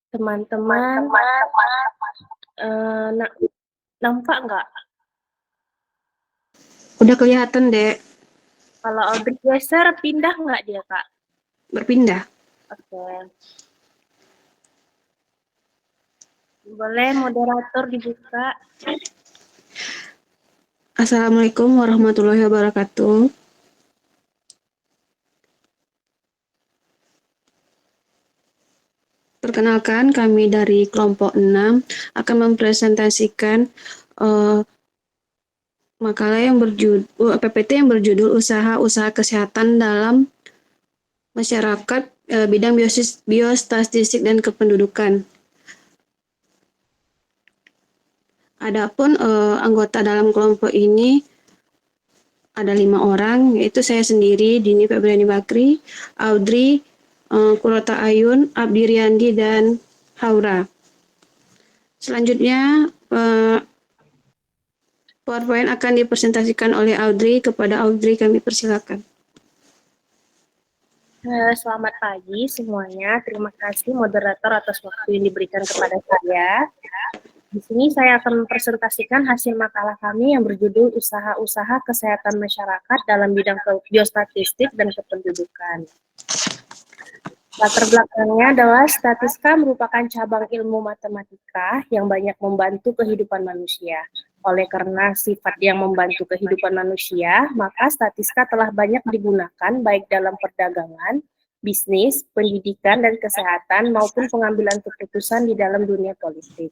Teman-teman, nampak nggak? Udah kelihatan, Dek. Kalau Audrey geser, pindah nggak dia, Kak? Berpindah. Oke. Boleh moderator dibuka. Assalamualaikum warahmatullahi wabarakatuh. Perkenalkan, kami dari kelompok 6 akan mempresentasikan makalah yang PPT yang berjudul Usaha-usaha Kesehatan dalam Masyarakat Bidang Biostatistik dan Kependudukan. Adapun anggota dalam kelompok ini ada 5 orang, yaitu saya sendiri, Dini Febriani Bakri, Audrey, Kurota Ayun, Abdi Riyandi, dan Haura. Selanjutnya, PowerPoint akan dipresentasikan oleh Audrey. Kepada Audrey kami persilakan. Selamat pagi semuanya. Terima kasih moderator atas waktu yang diberikan kepada saya. Di sini saya akan mempresentasikan hasil makalah kami yang berjudul Usaha-usaha Kesehatan Masyarakat dalam Bidang Biostatistik dan Kependudukan. Latar belakangnya adalah statistika merupakan cabang ilmu matematika yang banyak membantu kehidupan manusia. Oleh karena sifat yang membantu kehidupan manusia, maka statistika telah banyak digunakan baik dalam perdagangan, bisnis, pendidikan, dan kesehatan maupun pengambilan keputusan di dalam dunia politik.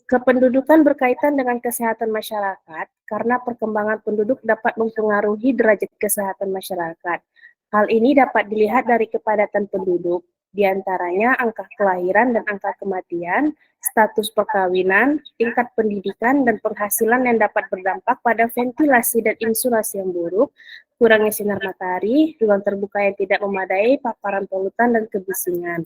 Kependudukan berkaitan dengan kesehatan masyarakat karena perkembangan penduduk dapat mempengaruhi derajat kesehatan masyarakat. Hal ini dapat dilihat dari kepadatan penduduk, diantaranya angka kelahiran dan angka kematian, status perkawinan, tingkat pendidikan, dan penghasilan yang dapat berdampak pada ventilasi dan insulasi yang buruk, kurangnya sinar matahari, ruang terbuka yang tidak memadai, paparan polutan, dan kebisingan.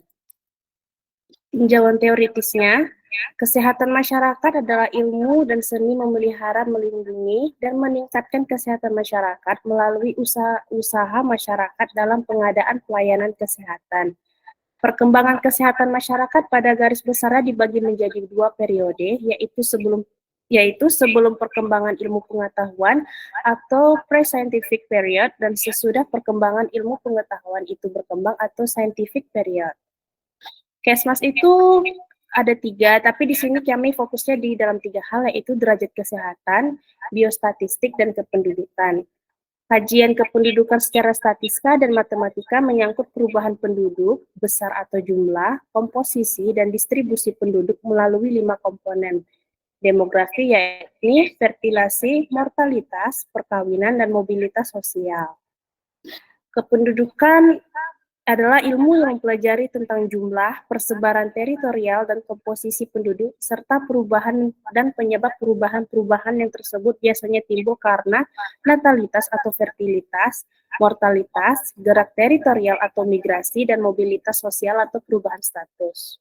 Tinjauan teoritisnya, kesehatan masyarakat adalah ilmu dan seni memelihara, melindungi, dan meningkatkan kesehatan masyarakat melalui usaha masyarakat dalam pengadaan pelayanan kesehatan. Perkembangan kesehatan masyarakat pada garis besarnya dibagi menjadi 2 periode, yaitu sebelum perkembangan ilmu pengetahuan atau pre-scientific period dan sesudah perkembangan ilmu pengetahuan itu berkembang atau scientific period. Kesmas itu ada 3, tapi di sini kami fokusnya di dalam 3 hal, yaitu derajat kesehatan, biostatistik, dan kependudukan. Kajian kependudukan secara statistika dan matematika menyangkut perubahan penduduk, besar atau jumlah, komposisi, dan distribusi penduduk melalui 5 komponen. Demografi, yakni fertilasi, mortalitas, perkawinan, dan mobilitas sosial. Kependudukan adalah ilmu yang mempelajari tentang jumlah, persebaran teritorial, dan komposisi penduduk, serta perubahan dan penyebab perubahan-perubahan yang tersebut biasanya timbul karena natalitas atau fertilitas, mortalitas, gerak teritorial atau migrasi, dan mobilitas sosial atau perubahan status.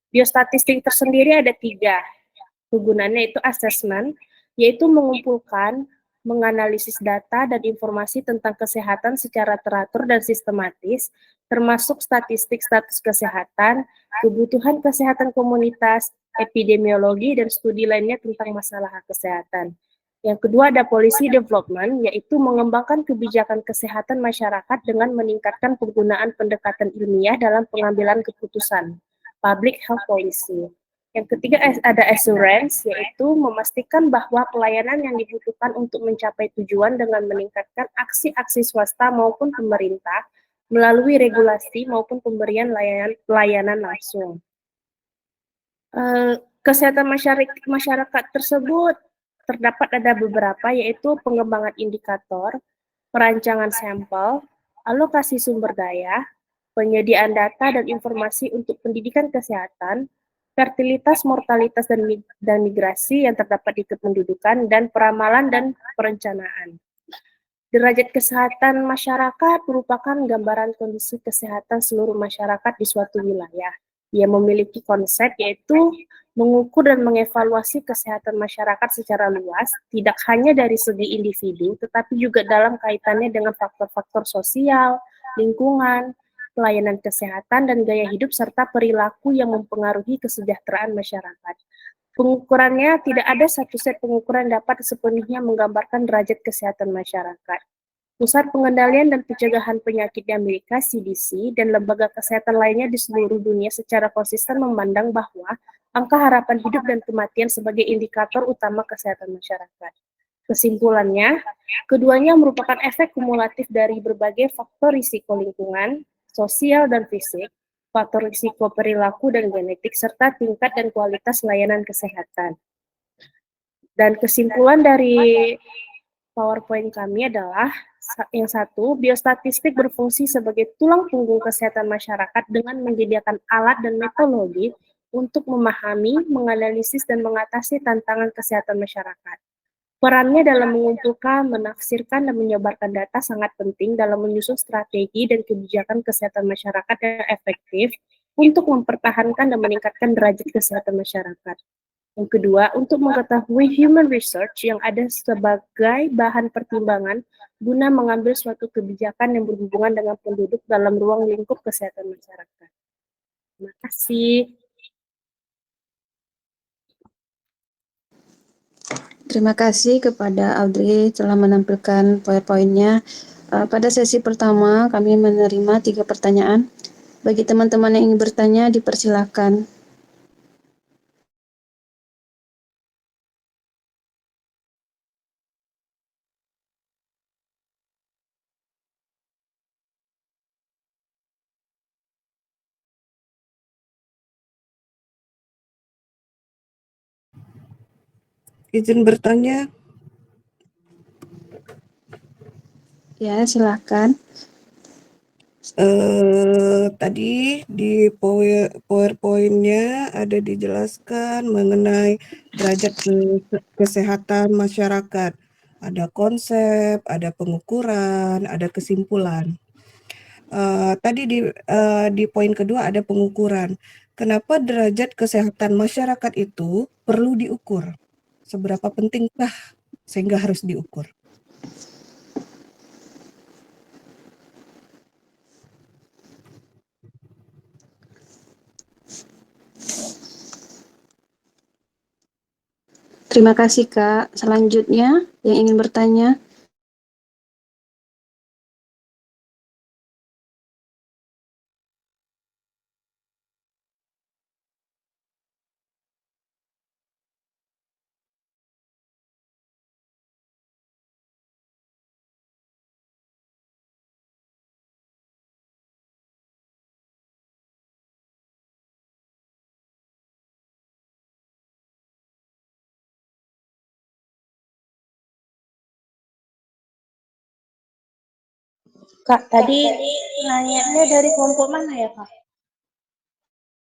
Biostatistik tersendiri ada 3. Kegunaannya itu assessment, yaitu mengumpulkan, menganalisis data dan informasi tentang kesehatan secara teratur dan sistematis, termasuk statistik status kesehatan, kebutuhan kesehatan komunitas, epidemiologi, dan studi lainnya tentang masalah kesehatan. Yang kedua ada policy development, yaitu mengembangkan kebijakan kesehatan masyarakat dengan meningkatkan penggunaan pendekatan ilmiah dalam pengambilan keputusan, public health policy. Yang ketiga ada assurance, yaitu memastikan bahwa pelayanan yang dibutuhkan untuk mencapai tujuan dengan meningkatkan aksi-aksi swasta maupun pemerintah melalui regulasi maupun pemberian layanan langsung. Kesehatan masyarakat tersebut terdapat ada beberapa, yaitu pengembangan indikator, perancangan sampel, alokasi sumber daya, penyediaan data dan informasi untuk pendidikan kesehatan, fertilitas, mortalitas, dan migrasi yang terdapat di kependudukan, dan peramalan dan perencanaan. Derajat kesehatan masyarakat merupakan gambaran kondisi kesehatan seluruh masyarakat di suatu wilayah. Ia memiliki konsep yaitu mengukur dan mengevaluasi kesehatan masyarakat secara luas, tidak hanya dari segi individu, tetapi juga dalam kaitannya dengan faktor-faktor sosial, lingkungan, pelayanan kesehatan, dan gaya hidup, serta perilaku yang mempengaruhi kesejahteraan masyarakat. Pengukurannya tidak ada satu set pengukuran dapat sepenuhnya menggambarkan derajat kesehatan masyarakat. Pusat Pengendalian dan Pencegahan Penyakit di Amerika, CDC, dan lembaga kesehatan lainnya di seluruh dunia secara konsisten memandang bahwa angka harapan hidup dan kematian sebagai indikator utama kesehatan masyarakat. Kesimpulannya, keduanya merupakan efek kumulatif dari berbagai faktor risiko lingkungan, sosial dan fisik, faktor risiko perilaku dan genetik, serta tingkat dan kualitas layanan kesehatan. Dan kesimpulan dari PowerPoint kami adalah yang satu, biostatistik berfungsi sebagai tulang punggung kesehatan masyarakat dengan menyediakan alat dan metodologi untuk memahami, menganalisis, dan mengatasi tantangan kesehatan masyarakat. Perannya dalam mengumpulkan, menafsirkan, dan menyebarkan data sangat penting dalam menyusun strategi dan kebijakan kesehatan masyarakat yang efektif untuk mempertahankan dan meningkatkan derajat kesehatan masyarakat. Yang kedua, untuk mengetahui human research yang ada sebagai bahan pertimbangan guna mengambil suatu kebijakan yang berhubungan dengan penduduk dalam ruang lingkup kesehatan masyarakat. Terima kasih. Terima kasih kepada Audrey telah menampilkan PowerPoint-nya. Pada sesi pertama, kami menerima 3 pertanyaan. Bagi teman-teman yang ingin bertanya, dipersilakan. Izin bertanya, Ya, silakan. tadi di PowerPoint-nya ada dijelaskan mengenai derajat kesehatan masyarakat. Ada konsep, ada pengukuran, ada kesimpulan. Tadi di poin kedua ada pengukuran. Kenapa derajat kesehatan masyarakat itu perlu diukur? Seberapa pentingkah sehingga harus diukur? Terima kasih, Kak. Selanjutnya, yang ingin bertanya, Kak, tadi nanyanya dari kelompok mana ya, Kak?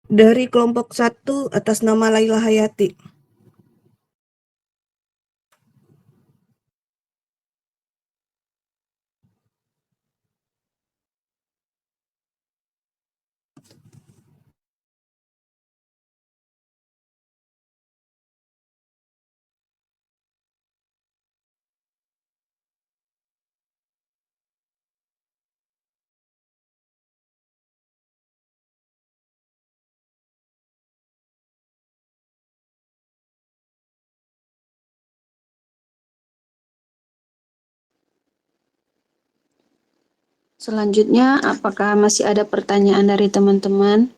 Dari kelompok 1 atas nama Laila Hayati. Selanjutnya, apakah masih ada pertanyaan dari teman-teman?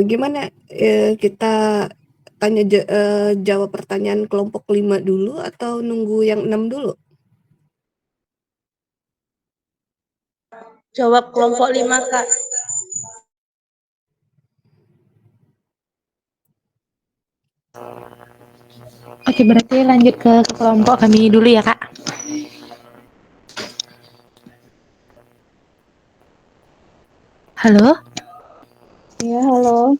Gimana, kita jawab pertanyaan kelompok 5 dulu atau nunggu yang 6 dulu? Jawab kelompok 5, Kak. Oke, berarti lanjut ke kelompok kami dulu ya, Kak. Halo? Ya, halo.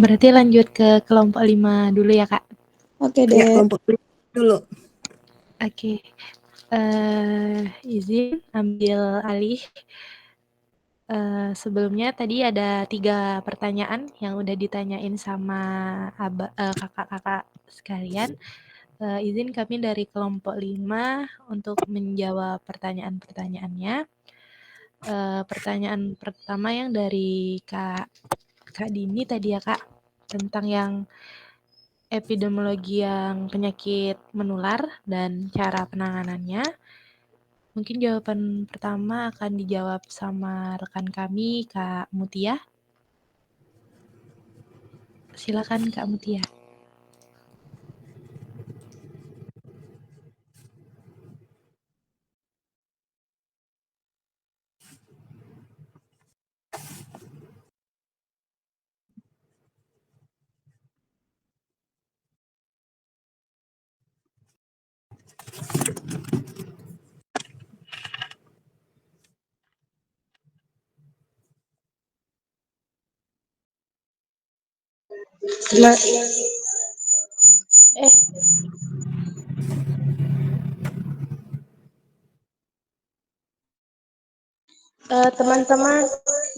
Berarti lanjut ke kelompok 5 dulu ya, Kak. Oke Ya, deh. kelompok 5 dulu. Oke. Izin ambil alih. Sebelumnya tadi ada 3 pertanyaan yang udah ditanyain sama kakak-kakak sekalian. Izin kami dari kelompok 5 untuk menjawab pertanyaan-pertanyaannya. Pertanyaan pertama yang dari Kak Dini tadi ya, Kak, tentang yang epidemiologi yang penyakit menular dan cara penanganannya. Mungkin jawaban pertama akan dijawab sama rekan kami, Kak Mutia. Silakan Kak Mutia. Tema- eh, teman-teman,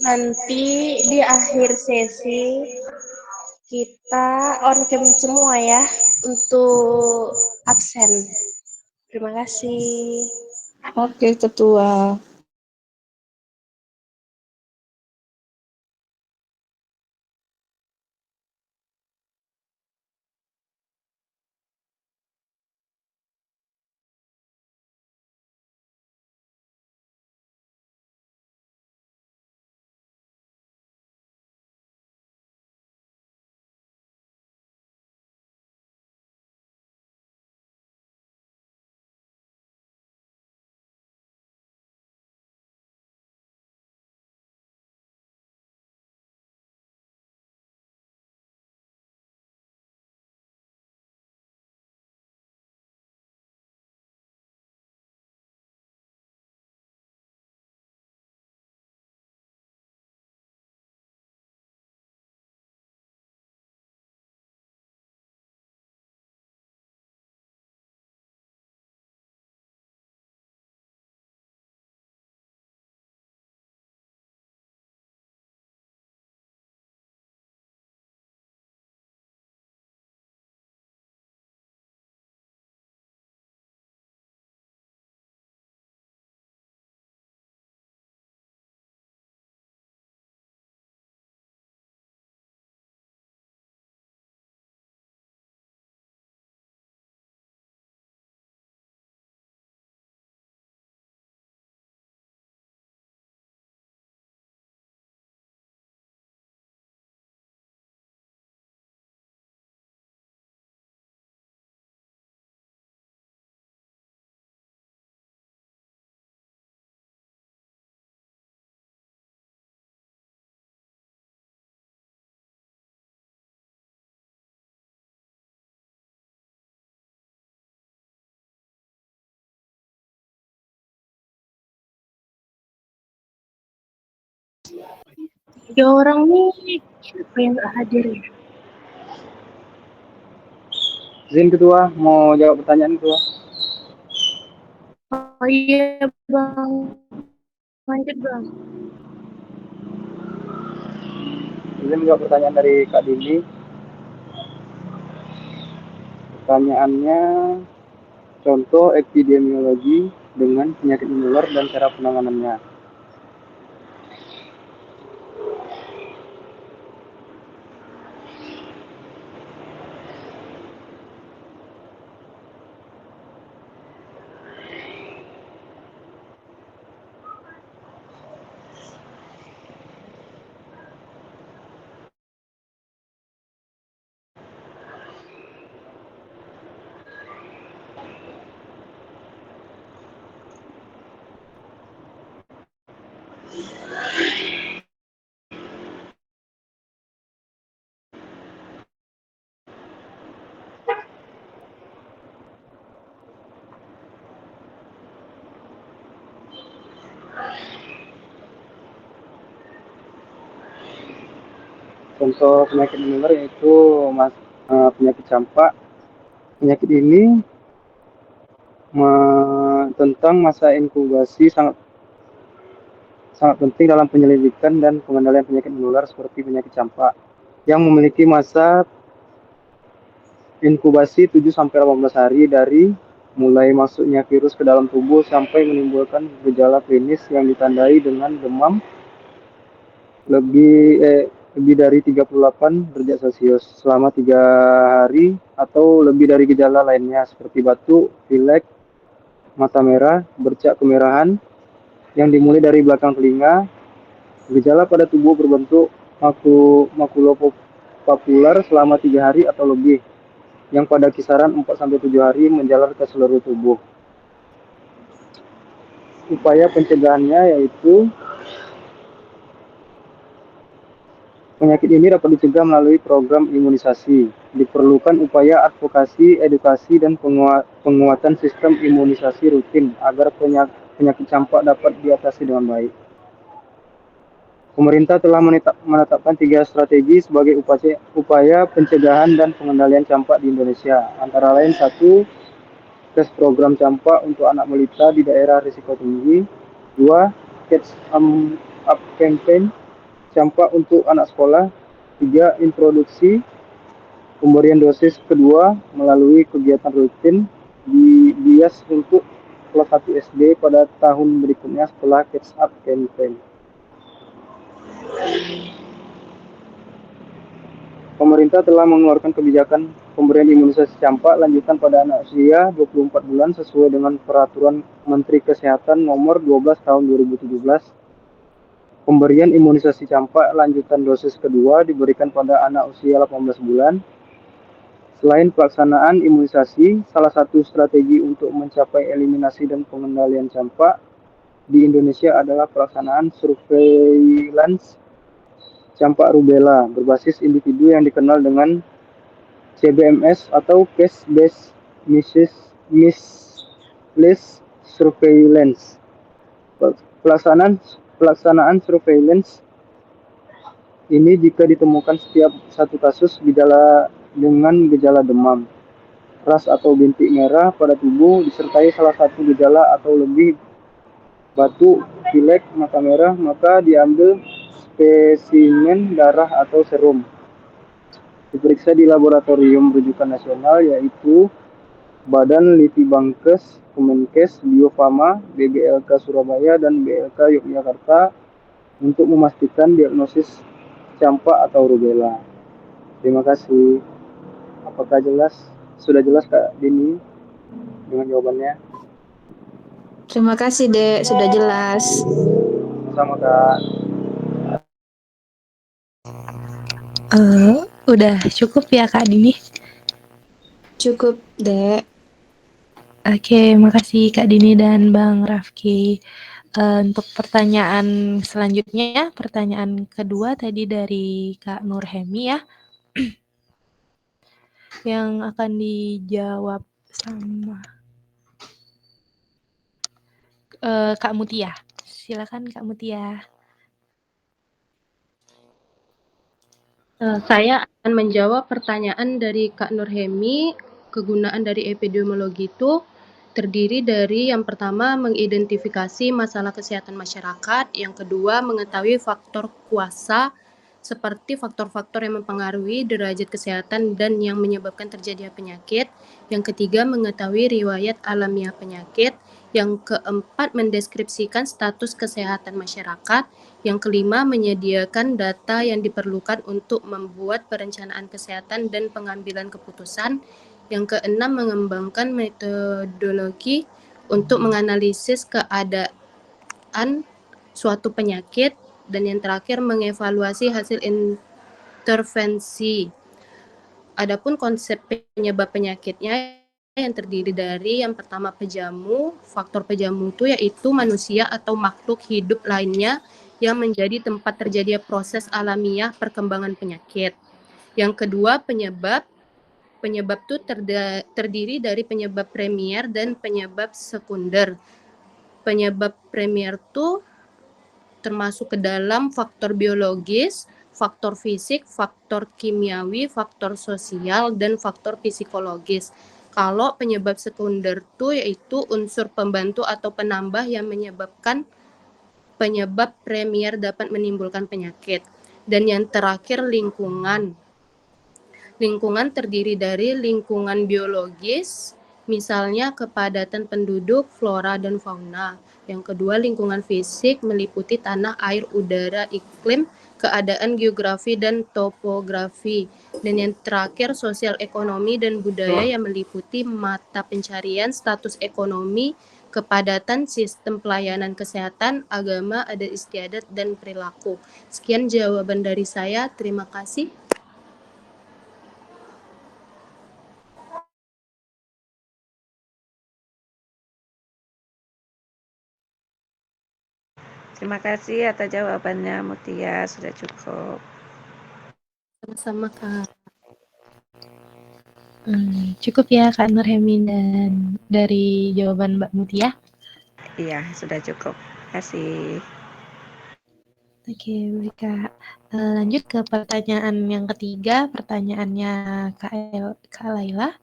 nanti di akhir sesi kita on cam semua ya untuk absen. Terima kasih. Oke, Ketua. Tiga orang nih, siapa yang nggak hadir ya? Izin Ketua, mau jawab pertanyaan Ketua. Oh iya Bang, lanjut Bang. Izin menjawab pertanyaan dari Kak Dini. Pertanyaannya, contoh epidemiologi dengan penyakit menular dan cara penanganannya. Contoh penyakit menular yaitu penyakit campak. Penyakit ini tentang masa inkubasi sangat penting dalam penyelidikan dan pengendalian penyakit menular seperti penyakit campak yang memiliki masa inkubasi 7-18 hari dari mulai masuknya virus ke dalam tubuh sampai menimbulkan gejala klinis yang ditandai dengan demam lebih dari 38 derajat Celcius selama 3 hari atau lebih dari gejala lainnya seperti batuk, pilek, mata merah, bercak kemerahan yang dimulai dari belakang telinga, gejala pada tubuh berbentuk papular selama 3 hari atau lebih, yang pada kisaran 4-7 hari menjalar ke seluruh tubuh. Upaya pencegahannya yaitu penyakit ini dapat dicegah melalui program imunisasi. Diperlukan upaya advokasi, edukasi, dan penguatan sistem imunisasi rutin agar penyakit campak dapat diatasi dengan baik. Pemerintah telah menetapkan 3 strategi sebagai upaya pencegahan dan pengendalian campak di Indonesia, antara lain 1. Tes program campak untuk anak balita di daerah risiko tinggi. 2. Catch up campaign campak untuk anak sekolah. 3. Introduksi pemberian dosis kedua melalui kegiatan rutin di bias untuk kelas 1 SD pada tahun berikutnya setelah catch up campaign. Pemerintah telah mengeluarkan kebijakan pemberian imunisasi campak lanjutan pada anak usia 24 bulan sesuai dengan Peraturan Menteri Kesehatan Nomor 12 Tahun 2017. Pemberian imunisasi campak lanjutan dosis kedua diberikan pada anak usia 18 bulan. Selain pelaksanaan imunisasi, salah satu strategi untuk mencapai eliminasi dan pengendalian campak di Indonesia adalah pelaksanaan surveillance campak rubella berbasis individu yang dikenal dengan CBMS atau Case Based Measles Surveillance. Pelaksanaan surveillance ini jika ditemukan setiap satu kasus gejala dengan gejala demam, ras atau bintik merah pada tubuh disertai salah satu gejala atau lebih batuk, pilek, mata merah, maka diambil spesimen darah atau serum. Diperiksa di laboratorium rujukan nasional yaitu Badan Litbangkes, Kemenkes, Bio Farma, BBLK Surabaya, dan BLK Yogyakarta untuk memastikan diagnosis campak atau rubella. Terima kasih. Apakah jelas? Sudah jelas Kak Dini dengan jawabannya? Terima kasih, Dek. Sudah jelas. Sama Kak. Udah cukup ya Kak Dini? Cukup, Dek. Oke, makasih Kak Dini dan Bang Rafki. Untuk pertanyaan selanjutnya, pertanyaan kedua tadi dari Kak Nurhemi ya, yang akan dijawab sama Kak Mutia. Silakan Kak Mutia. Saya akan menjawab pertanyaan dari Kak Nurhemi. Kegunaan dari epidemiologi itu terdiri dari yang pertama mengidentifikasi masalah kesehatan masyarakat, yang kedua mengetahui faktor kuasa seperti faktor-faktor yang mempengaruhi derajat kesehatan dan yang menyebabkan terjadinya penyakit, yang ketiga mengetahui riwayat alamiah penyakit, yang keempat mendeskripsikan status kesehatan masyarakat, yang kelima menyediakan data yang diperlukan untuk membuat perencanaan kesehatan dan pengambilan keputusan, yang keenam mengembangkan metodologi untuk menganalisis keadaan suatu penyakit, dan yang terakhir mengevaluasi hasil intervensi. Adapun konsep penyebab penyakitnya yang terdiri dari yang pertama pejamu. Faktor pejamu itu yaitu manusia atau makhluk hidup lainnya yang menjadi tempat terjadinya proses alamiah perkembangan penyakit. Yang kedua penyebab. Penyebab itu terdiri dari penyebab primer dan penyebab sekunder. Penyebab primer itu termasuk ke dalam faktor biologis, faktor fisik, faktor kimiawi, faktor sosial, dan faktor psikologis. Kalau penyebab sekunder itu yaitu unsur pembantu atau penambah yang menyebabkan penyebab primer dapat menimbulkan penyakit. Dan yang terakhir lingkungan. Lingkungan terdiri dari lingkungan biologis, misalnya kepadatan penduduk, flora, dan fauna. Yang kedua, lingkungan fisik meliputi tanah, air, udara, iklim, keadaan geografi, dan topografi. Dan yang terakhir, sosial ekonomi dan budaya yang meliputi mata pencarian, status ekonomi, kepadatan sistem pelayanan kesehatan, agama, adat istiadat, dan perilaku. Sekian jawaban dari saya. Terima kasih. Terima kasih atas jawabannya Mutia, sudah cukup. Sama-sama Kak. Cukup ya Kak Nurhemi dan dari jawaban Mbak Mutia. Iya, sudah cukup. Terima kasih. Oke, baik Kak. Lanjut ke pertanyaan yang ketiga, pertanyaannya Kak Laila.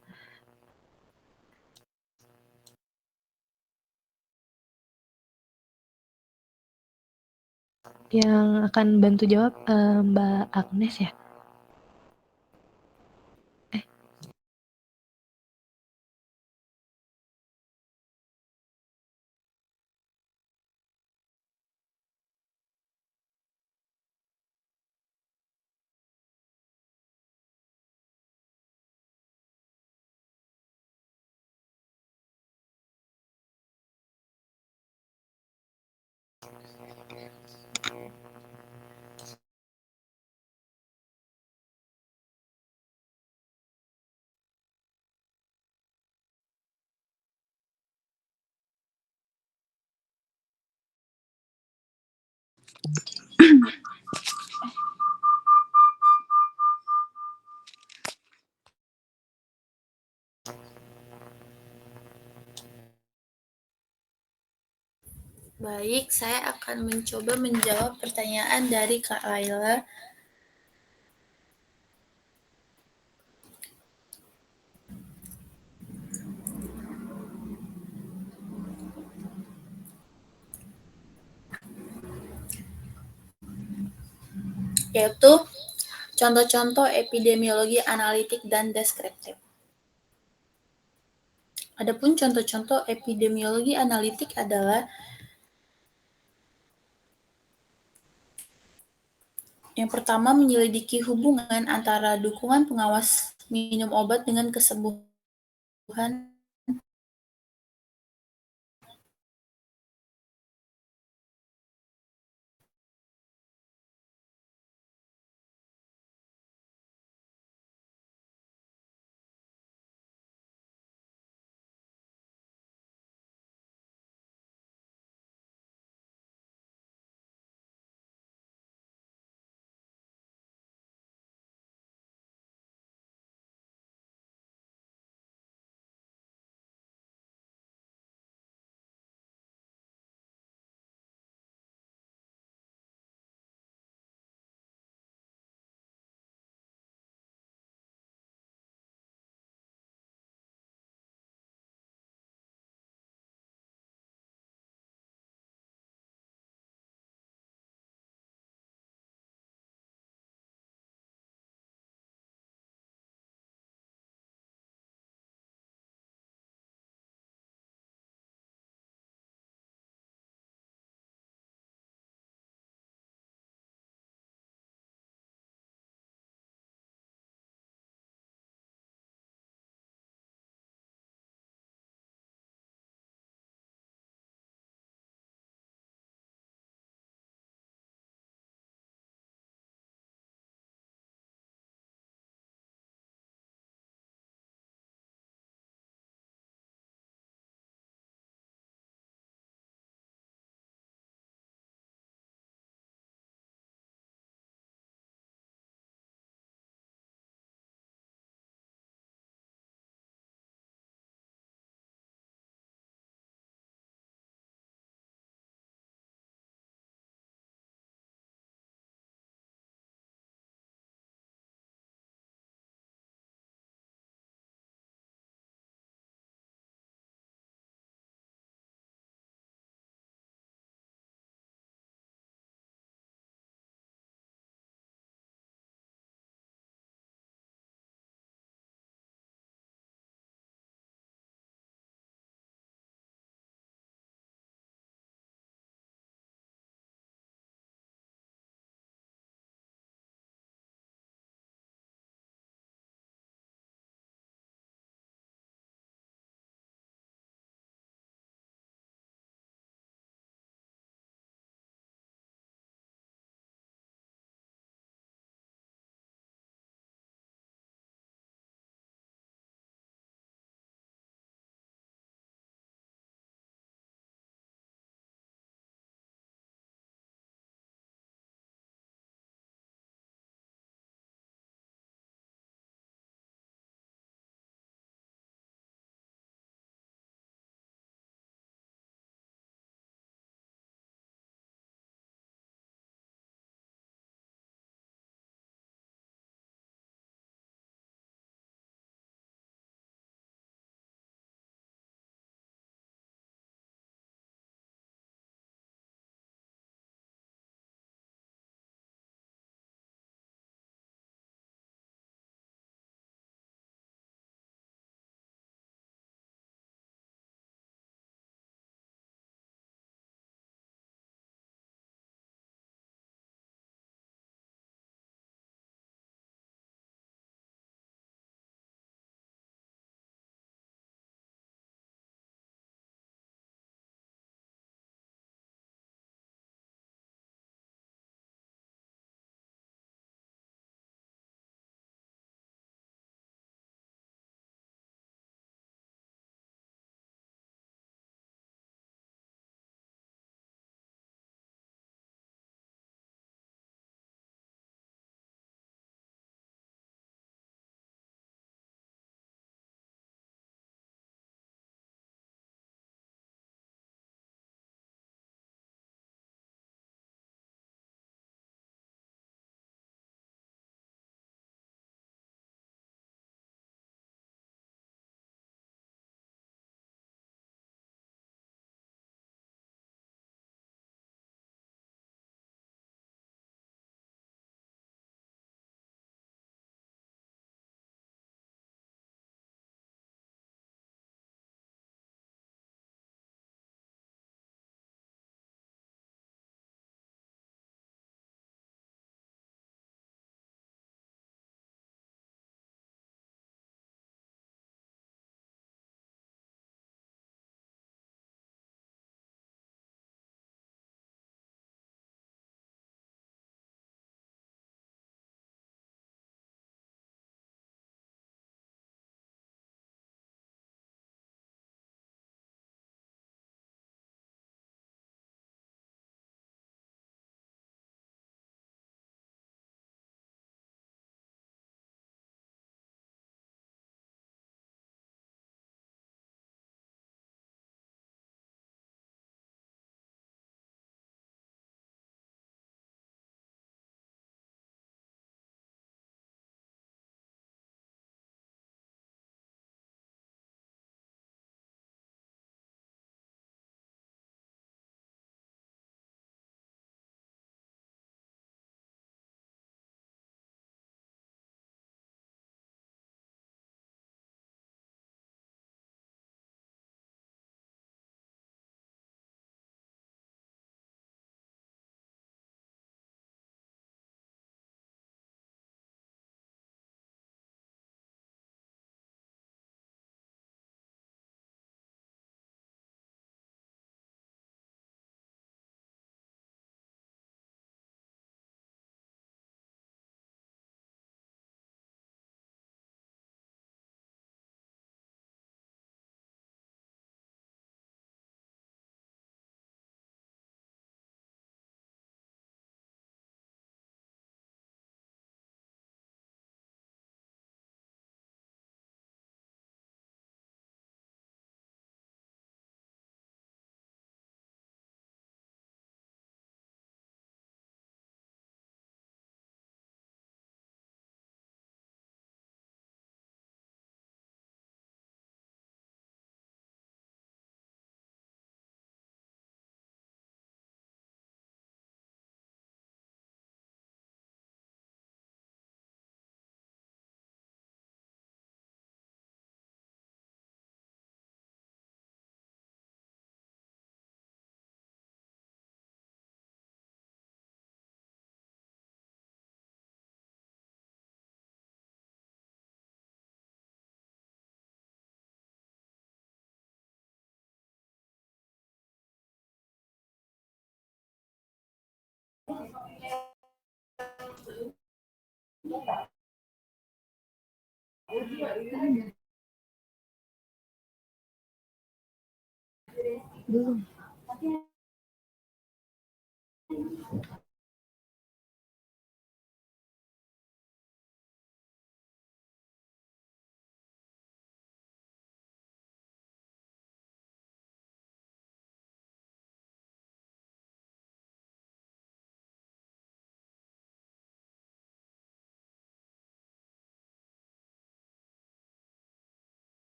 Yang akan bantu jawab Mbak Agnes ya. Baik, saya akan mencoba menjawab pertanyaan dari Kak Laila. Yaitu contoh-contoh epidemiologi analitik dan deskriptif. Adapun contoh-contoh epidemiologi analitik adalah yang pertama, menyelidiki hubungan antara dukungan pengawas minum obat dengan kesembuhan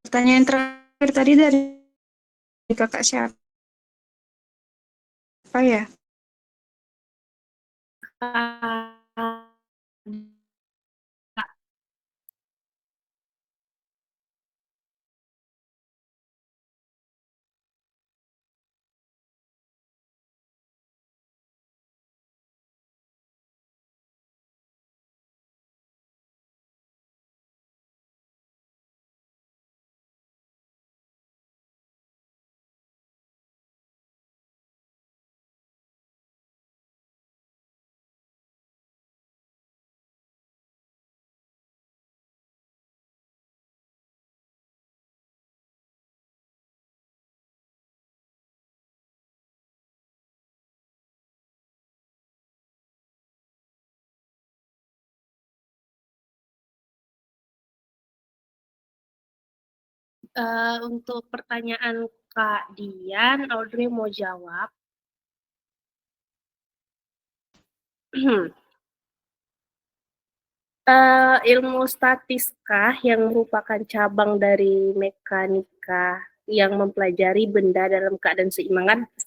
Pertanyaan terakhir tadi dari kakak siapa ya? Untuk pertanyaan Kak Dian, Audrey mau jawab. Ilmu statistika yang merupakan cabang dari mekanika yang mempelajari benda dalam keadaan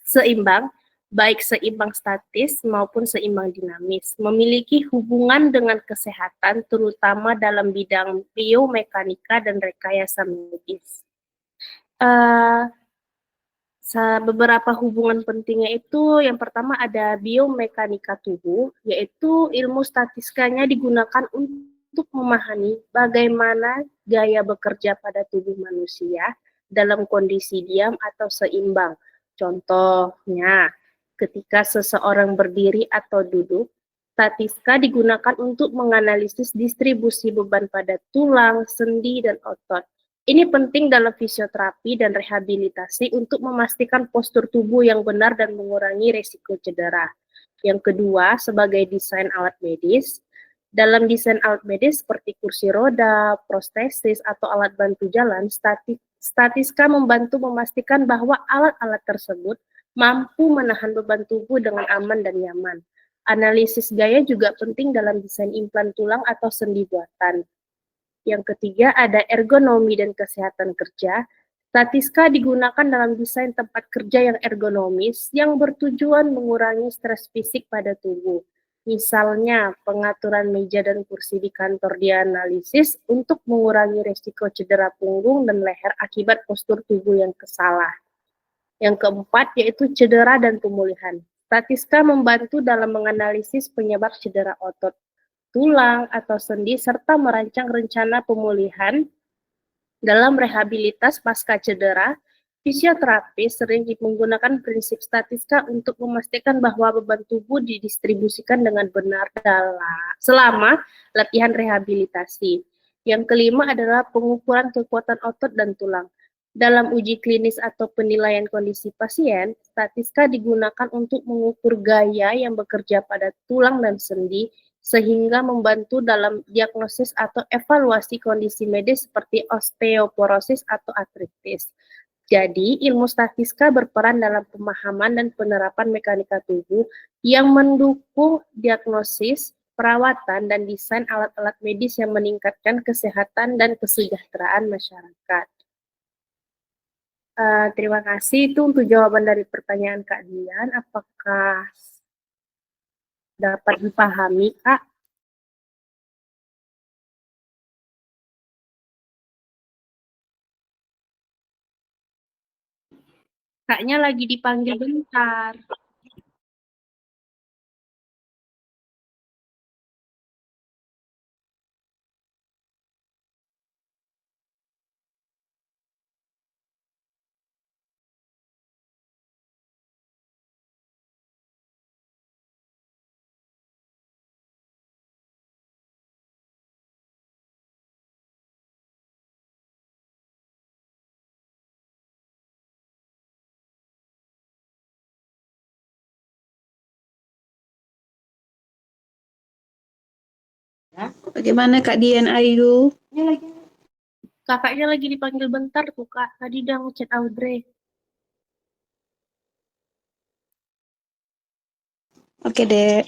seimbang, baik seimbang statis maupun seimbang dinamis, memiliki hubungan dengan kesehatan terutama dalam bidang biomekanika dan rekayasa medis. Beberapa hubungan pentingnya itu yang pertama ada biomekanika tubuh, yaitu ilmu statistikanya digunakan untuk memahami bagaimana gaya bekerja pada tubuh manusia dalam kondisi diam atau seimbang. Contohnya, ketika seseorang berdiri atau duduk, statistika digunakan untuk menganalisis distribusi beban pada tulang, sendi, dan otot. Ini penting dalam fisioterapi dan rehabilitasi untuk memastikan postur tubuh yang benar dan mengurangi risiko cedera. Yang kedua, sebagai desain alat medis, dalam desain alat medis seperti kursi roda, prostesis, atau alat bantu jalan, statistika membantu memastikan bahwa alat-alat tersebut mampu menahan beban tubuh dengan aman dan nyaman. Analisis gaya juga penting dalam desain implan tulang atau sendi buatan. Yang ketiga ada ergonomi dan kesehatan kerja. Statistika digunakan dalam desain tempat kerja yang ergonomis yang bertujuan mengurangi stres fisik pada tubuh. Misalnya, pengaturan meja dan kursi di kantor dianalisis untuk mengurangi risiko cedera punggung dan leher akibat postur tubuh yang salah. Yang keempat yaitu cedera dan pemulihan. Statistika membantu dalam menganalisis penyebab cedera otot, tulang, atau sendi, serta merancang rencana pemulihan dalam rehabilitas pasca cedera. Fisioterapi sering menggunakan prinsip statistika untuk memastikan bahwa beban tubuh didistribusikan dengan benar selama latihan rehabilitasi. Yang kelima adalah pengukuran kekuatan otot dan tulang. Dalam uji klinis atau penilaian kondisi pasien, statistika digunakan untuk mengukur gaya yang bekerja pada tulang dan sendi, sehingga membantu dalam diagnosis atau evaluasi kondisi medis seperti osteoporosis atau artritis. Jadi, ilmu statistika berperan dalam pemahaman dan penerapan mekanika tubuh yang mendukung diagnosis, perawatan, dan desain alat-alat medis yang meningkatkan kesehatan dan kesejahteraan masyarakat. Terima kasih. Itu untuk jawaban dari pertanyaan Kak Dian. Apakah dapat dipahami, Kak? Kaknya lagi dipanggil bentar. Bagaimana Kak Dian Ayu? Kakaknya lagi dipanggil bentar tuh, Kak. Tadi udah ngechat Audrey. Oke, Dek.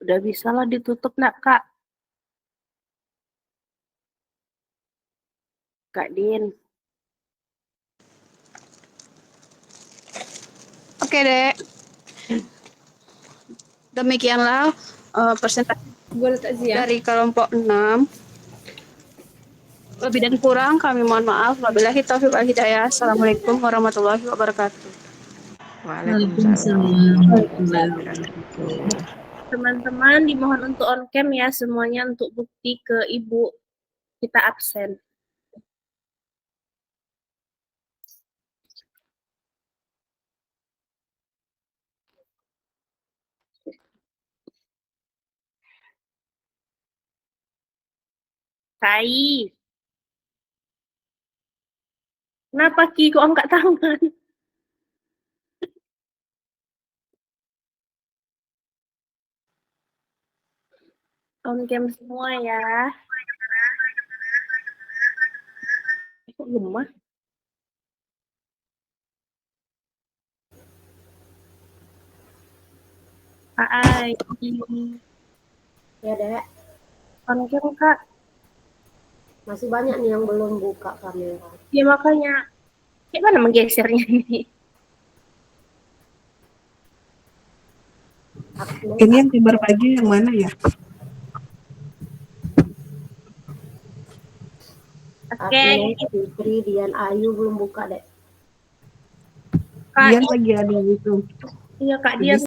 Udah bisa lah ditutup, nak, Kak. Kak Din. Oke, Dek. Demikianlah presentasi dari kelompok 6. Lebih dan kurang kami mohon maaf. Wabillahi taufiq wal hidayah. Assalamualaikum warahmatullahi wabarakatuh. Waalaikumsalam warahmatullahi wabarakatuh. Teman-teman dimohon untuk on cam ya semuanya untuk bukti ke Ibu kita absen. Kai. Kenapa Ki kok angkat tangan? On cam semua ya. Kok lemah? Hai. Ya, Dek. On cam, Kak. Masih banyak nih yang belum buka kamera. Ya makanya. Kayak mana menggesernya ini? Ini yang timbar pagi yang mana ya? Oke. Fitri, Dian Ayu belum buka, Dek. Kak, Dian lagi ada itu. iya Kak Dian.